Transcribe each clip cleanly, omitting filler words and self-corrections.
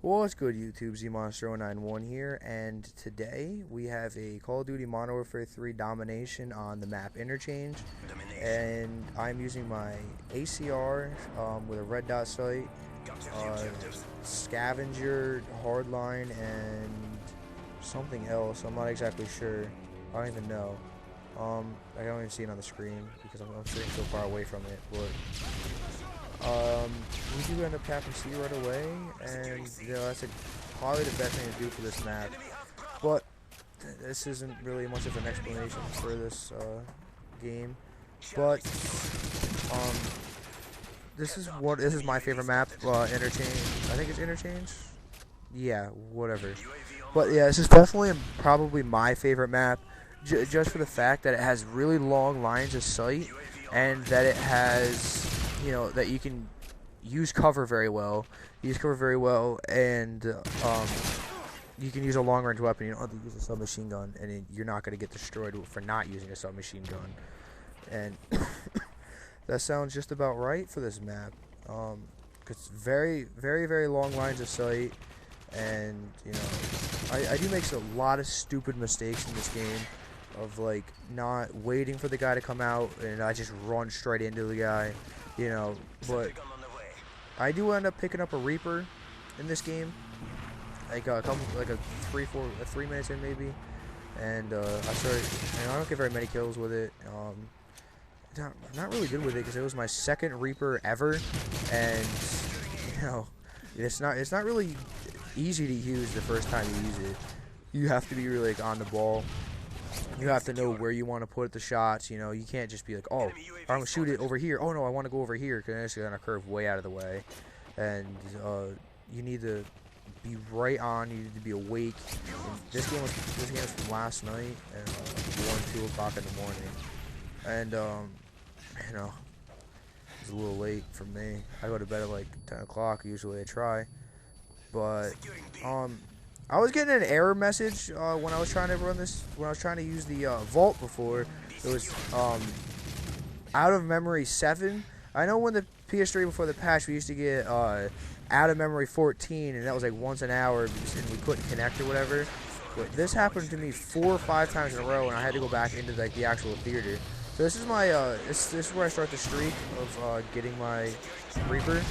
What's good, YouTube? ZMonster091 here, and today we have a Call of Duty Modern Warfare 3 domination on the map Interchange, and I'm using my ACR with a red dot sight, scavenger, hardline, and something else. I'm not exactly sure. I don't even know. I don't even see it on the screen because I'm sitting so far away from it, but we do end up tapping C right away, and you know that's probably the best thing to do for this map. But this isn't really much of an explanation for this game. But this is my favorite map, Interchange. I think it's Interchange. Yeah, whatever. But yeah, this is definitely probably my favorite map, just for the fact that it has really long lines of sight, and that it has, you know, that you can use cover very well. And you can use a long-range weapon. You don't have to use a submachine gun, and you're not going to get destroyed for not using a submachine gun. And that sounds just about right for this map. It's very, very, very long lines of sight, and you know, I do make a lot of stupid mistakes in this game, of like not waiting for the guy to come out, and I just run straight into the guy, you know. But I do end up picking up a Reaper in this game, like a 3 minutes in maybe, and I don't get very many kills with it. I'm not really good with it because it was my second Reaper ever, and you know, it's not really easy to use the first time you use it. You have to be really like on the ball. You have to know where you want to put the shots. You know, you can't just be like, oh, I'm gonna shoot it over here. Oh no, I want to go over here, because it's gonna curve way out of the way. And you need to be right on. You need to be awake. And this game was from last night at 1, 2 o'clock in the morning. And you know, it's a little late for me. I go to bed at like 10 o'clock. Usually I try, but I was getting an error message when I was trying to run this. When I was trying to use the vault before, it was out of memory 7. I know when the PS3 before the patch, we used to get out of memory 14, and that was like once an hour, and we couldn't connect or whatever. But this happened to me 4 or 5 times in a row, and I had to go back into like the actual theater. So this is my this is where I start the streak of getting my Reaper.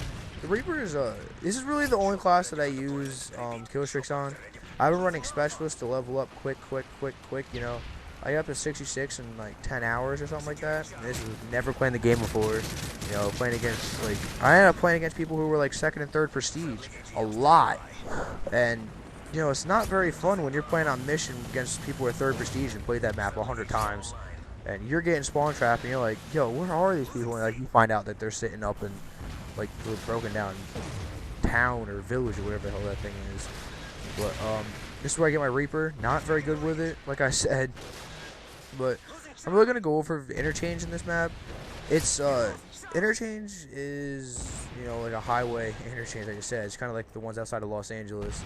The Reaper is this is really the only class that I use kill streaks on. I've been running specialist to level up quick. You know, I got up to 66 in like 10 hours or something like that. And this was never playing the game before. You know, playing against I ended up playing against people who were like 2nd and 3rd prestige a lot. And you know, it's not very fun when you're playing on mission against people who are 3rd prestige and played that map 100 times. And you're getting spawn trapped, and you're like, yo, where are these people? And like, you find out that they're sitting up in like the broken down town or village or whatever the hell that thing is. But this is where I get my Reaper. Not very good with it, like I said. But I'm really gonna go over Interchange in this map. It's Interchange is, you know, like a highway interchange, like I said. It's kind of like the ones outside of Los Angeles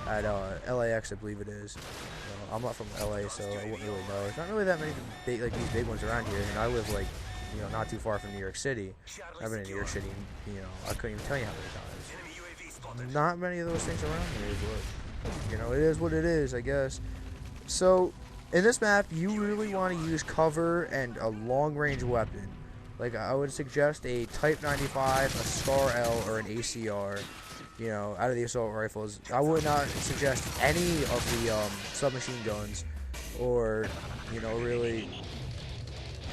at LAX, I believe it is. I'm not from LA, so I wouldn't really know. There's not really that many big, like these big ones around here, and I live like, you know, not too far from New York City. I've been in New York City, you know, I couldn't even tell you how many times. Not many of those things around here, but you know, it is what it is, I guess. So in this map, you really want to use cover and a long-range weapon. Like I would suggest a Type 95, a Scar L, or an ACR. You know, out of the assault rifles, I would not suggest any of the submachine guns, or you know, really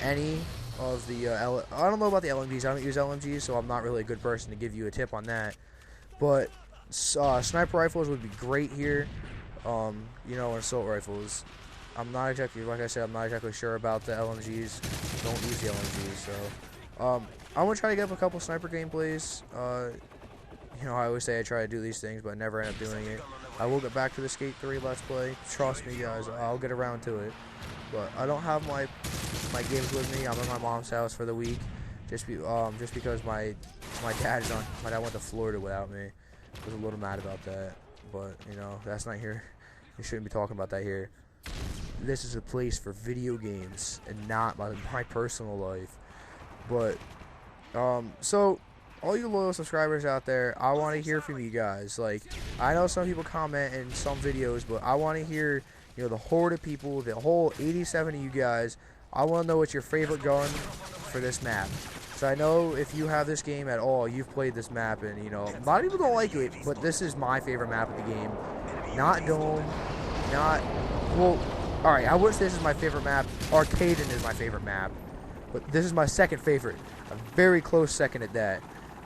any of the I don't know about the LMGs. I don't use LMGs, so I'm not really a good person to give you a tip on that. But sniper rifles would be great here. You know, and assault rifles. I'm not exactly, like I said, I'm not exactly sure about the LMGs. Don't use the LMGs. So I'm gonna try to get up a couple sniper gameplays. You know, I always say I try to do these things, but I never end up doing it. I will get back to the Skate 3 Let's Play. Trust me, guys, I'll get around to it. But I don't have my games with me. I'm at my mom's house for the week, just because my dad went to Florida without me. I was a little mad about that, but you know, that's not here. We shouldn't be talking about that here. This is a place for video games and not my personal life. But so all you loyal subscribers out there, I want to hear from you guys. Like, I know some people comment in some videos, but I want to hear, you know, the horde of people, the whole 87 of you guys. I want to know what's your favorite gun for this map. So I know if you have this game at all, you've played this map, and, you know, a lot of people don't like it, but this is my favorite map of the game. Not Dome, not, well, alright, I wouldn't say this is my favorite map. Arcaden is my favorite map, but this is my second favorite. A very close second at that.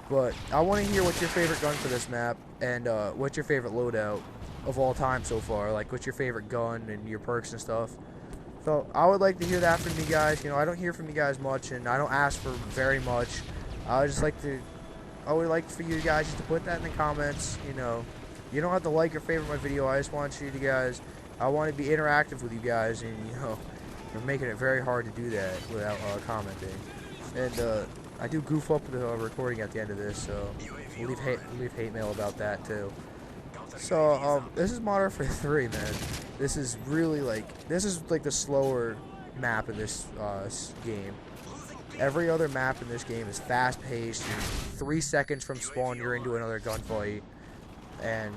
But I want to hear what's your favorite gun for this map, and what's your favorite loadout of all time so far. Like, what's your favorite gun and your perks and stuff. So I would like to hear that from you guys. You know, I don't hear from you guys much, and I don't ask for very much. I would like for you guys just to put that in the comments. You know, you don't have to like or favorite my video. I just want you guys. I want to be interactive with you guys, and you know, you're making it very hard to do that without commenting. And I do goof up the recording at the end of this, so we'll leave hate mail about that too. So this is Modern Warfare 3, man. This is really like the slower map in this game. Every other map in this game is fast paced. 3 seconds from spawn, you're into another gunfight, and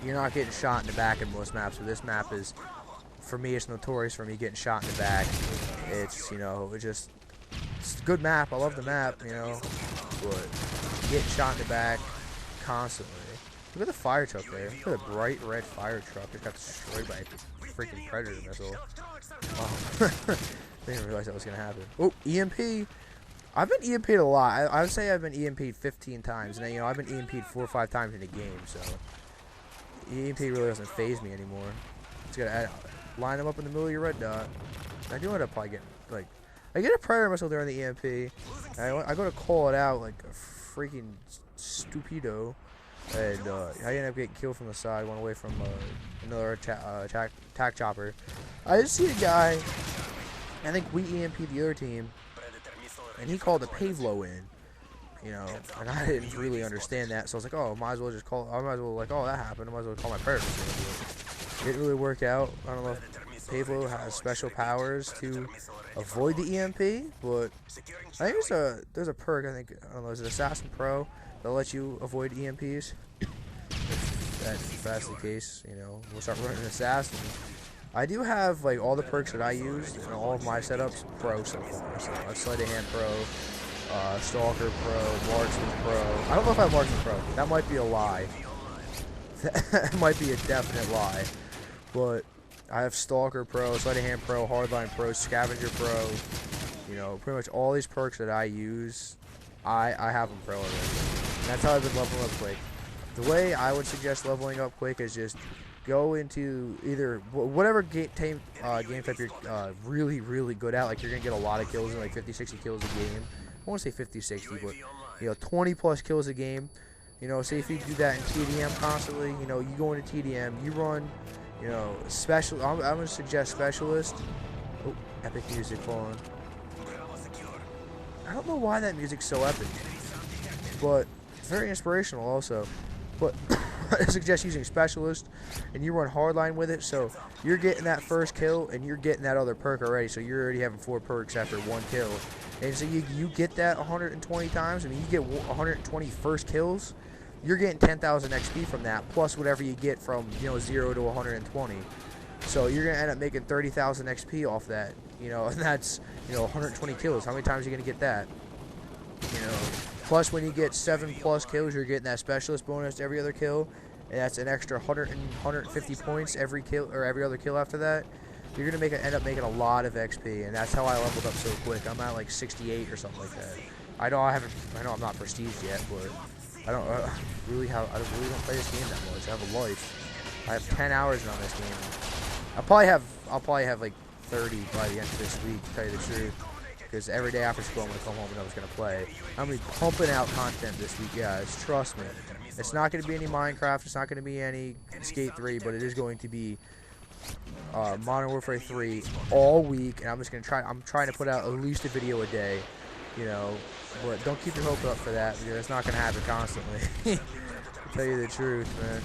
you're not getting shot in the back in most maps. But this map is, for me, it's notorious for me getting shot in the back. It's, you know, it's a good map. I love the map, you know, but getting shot in the back constantly. Look at the fire truck there. Look at the bright red fire truck. It got destroyed by a freaking predator missile. Wow. Didn't even realize that was gonna happen. Oh, EMP. I've been EMP'd a lot. I would say I've been EMP'd 15 times, and you know, I've been EMP'd 4 or 5 times in a game. So EMP really doesn't phase me anymore. It's gonna line them up in the middle of your red dot. I do end up probably getting like. I get a predator missile during the EMP. I go to call it out like a freaking stupido, and I end up getting killed from the side, one away from another attack chopper. I just see a guy. I think we EMP'd the other team, and he called a Pavlo in. You know, and I didn't really understand that, so I was like, oh, might as well just call. I might as well like, oh, that happened. I might as well call my predator missile. It didn't really work out. I don't know if Pavlo has special powers to avoid the EMP, but I think there's a perk. I don't know, is it Assassin Pro that lets you avoid EMPs? If that's the case, you know, we'll start running Assassin. I do have like all the perks that I used and all of my setups Pro so far. So Sleight of Hand Pro, Stalker Pro, Marksman Pro. I don't know if I have Marksman Pro. That might be a lie. That might be a definite lie. But I have Stalker Pro, Sleight of Hand Pro, Hardline Pro, Scavenger Pro. You know, pretty much all these perks that I use, I have them Pro already. And that's how I've been leveling up quick. The way I would suggest leveling up quick is just go into either whatever game type you're really, really good at. Like, you're going to get a lot of kills in, like 50, 60 kills a game. I won't say 50, 60, but, you know, 20 plus kills a game. You know, say if you do that in TDM constantly, you know, you go into TDM, you run, you know, I'm going to suggest Specialist. Oh, epic music on. I don't know why that music's so epic, but it's very inspirational also. But I suggest using Specialist, and you run Hardline with it, so you're getting that first kill, and you're getting that other perk already, so you're already having 4 perks after 1 kill. And so you get that 120 times, I mean, you get 120 first kills, you're getting 10,000 XP from that, plus whatever you get from, you know, 0 to 120. So you're going to end up making 30,000 XP off that, you know, and that's, you know, 120 kills. How many times are you going to get that? You know, plus when you get 7+ kills, you're getting that Specialist bonus every other kill, and that's an extra 150 points every kill, or every other kill after that. You're going to end up making a lot of XP, and that's how I leveled up so quick. I'm at like 68 or something like that. I know I'm not prestige yet, but I don't really don't play this game that much. I have a life. I have 10 hours on this game. I'll probably have like 30 by the end of this week, to tell you the truth. Because every day after school I'm going to come home and I was going to play. I'm going to be pumping out content this week, guys. Trust me. It's not going to be any Minecraft. It's not going to be any Skate 3, but it is going to be Modern Warfare 3 all week. And I'm just going to I'm trying to put out at least a video a day, you know. But don't keep your hope up for that, because it's not going to happen constantly. To tell you the truth, man.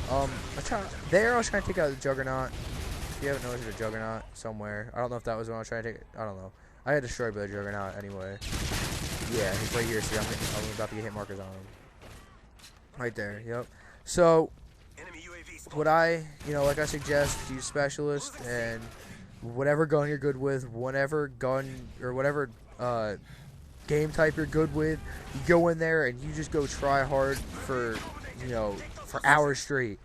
I was trying to take out the Juggernaut. If you haven't noticed, there's a Juggernaut somewhere. I don't know if that was when I was trying to take it. I don't know. I got destroyed by the Juggernaut anyway. Yeah, he's right here. See, I'm about to get hit markers on him. Right there, yep. So, what like I suggest, use specialist, and whatever gun you're good with, whatever gun, or whatever, game type you're good with, you go in there and you just go try hard for, for hours straight.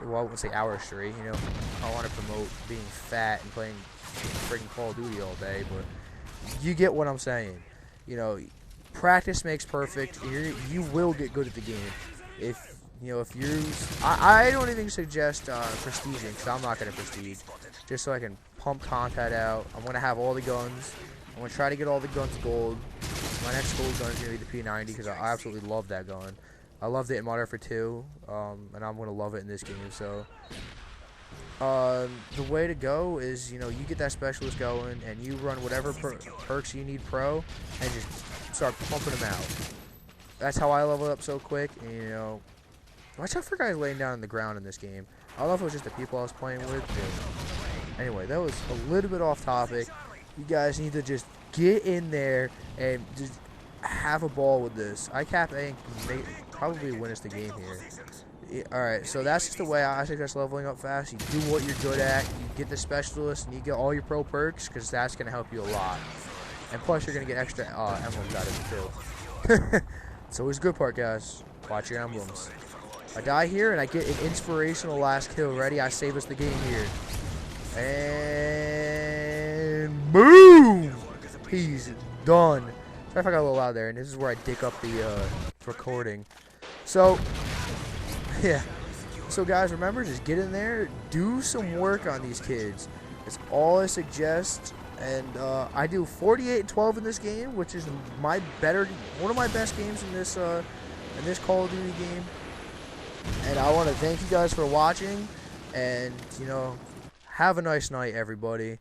Well, I wouldn't say hours straight, I don't want to promote being fat and playing freaking Call of Duty all day, but you get what I'm saying. Practice makes perfect. You will get good at the game. If I don't even suggest prestiging, because I'm not going to prestige, just so I can pump content out. I'm going to have all the guns. I'm going to try to get all the guns gold. My next gold gun is going to be the P90, because I absolutely love that gun. I loved it in Modern Warfare 2, and I'm going to love it in this game. So, the way to go is, you get that specialist going, and you run whatever perks you need pro, and just start pumping them out. That's how I leveled up so quick, and, watch out for guys laying down on the ground in this game. I don't know if it was just the people I was playing with, but anyway, that was a little bit off topic. You guys need to just get in there and just have a ball with this. ICAP A can probably win us the game here. Alright, so that's just the way I suggest leveling up fast. You do what you're good at, you get the specialist, and you get all your pro perks, because that's going to help you a lot. And plus, you're going to get extra emblems out of it, too. It's always a good part, guys. Watch your emblems. I die here, and I get an inspirational last kill. Ready? I save us the game here. And boom! He's done. Sorry if I got a little loud there, and this is where I dick up the recording. So, yeah. So, guys, remember, just get in there, do some work on these kids. That's all I suggest. And I do 48-12 in this game, which is one of my best games in this Call of Duty game. And I want to thank you guys for watching, and have a nice night, everybody.